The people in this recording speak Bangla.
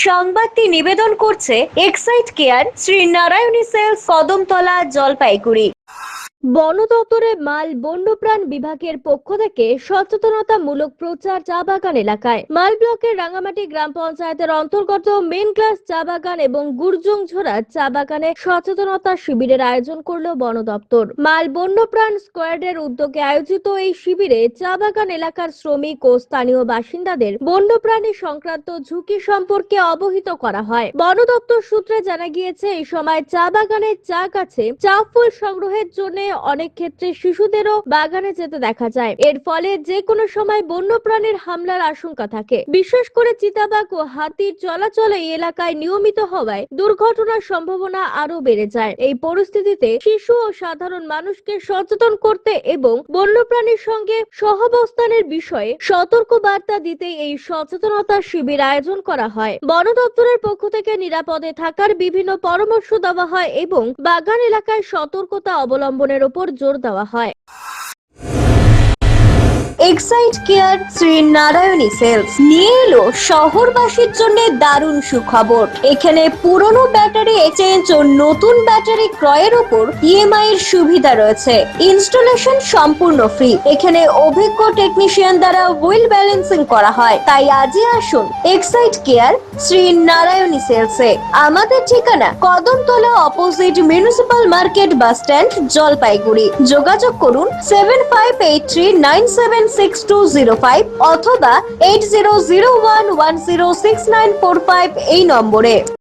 সংবাদটি নিবেদন করছে Excite Care Shri Narayani sales, Kadamtala, Jalpaiguri. বন দপ্তরের মাল বন্যপ্রাণ বিভাগের পক্ষ থেকে সচেতনতামূলক প্রচার চা বাগান এলাকায়। মাল ব্লকের রাঙ্গামাটি গ্রাম পঞ্চায়েতের অন্তর্গত মেন ক্লাস চা বাগান এবং গুরজংঝোড়া চা বাগানে সচেতনতা শিবিরের আয়োজন করলো বন দপ্তর। মাল বন্যপ্রাণ স্কোয়াডের উদ্যোগে আয়োজিত এই শিবিরে চা বাগান এলাকার শ্রমিক ও স্থানীয় বাসিন্দাদের বন্যপ্রাণী সংক্রান্ত ঝুঁকি সম্পর্কে অবহিত করা হয়। বন দপ্তর সূত্রে জানা গিয়েছে, এই সময় চা বাগানের চা গাছে চা ফুল সংগ্রহের জন্য অনেক ক্ষেত্রে শিশুদেরও বাগানে যেতে দেখা যায়। এর ফলে যে কোনো সময় বন্যপ্রাণীর হামলার আশঙ্কা থাকে। বিশেষ করে চিতাবাঘ ও হাতির চলাচল এই এলাকায় নিয়মিত হওয়ায় দুর্ঘটনার সম্ভাবনা আরো বেড়ে যায়। এই পরিস্থিতিতে শিশু ও সাধারণ মানুষকে সচেতন করতে এবং বন্যপ্রাণীর সঙ্গে সহাবস্থানের বিষয়ে সতর্ক বার্তা দিতে এই সচেতনতা শিবির আয়োজন করা হয়। বন দপ্তরের পক্ষ থেকে নিরাপদে থাকার বিভিন্ন পরামর্শ দেওয়া হয় এবং বাগান এলাকায় সতর্কতা অবলম্বনের উপর জোর দেওয়া হয়। Excite Care Shri Narayani sales নিয়ে এলো শহরবাসীর জন্য দারুণ সুখবর। এখানে পুরনো ব্যাটারি এক্সচেঞ্জ ও নতুন ব্যাটারি ক্রয়ের উপর ইএমআই এর সুবিধা রয়েছে। ইনস্টলেশন সম্পূর্ণ ফ্রি। এখানে অভিজ্ঞ টেকনিশিয়ান দ্বারা হুইল ব্যালেন্সিং করা হয়। তাই আজই আসুন এক্সাইট কেয়ার শ্রী নারায়ণী সেলসে। আমাদের ঠিকানা Kadamtala, opposite municipal market, bus stand, Jalpaiguri. যোগাযোগ করুন 7583976205 অথবা 8001106945 এই নম্বরে।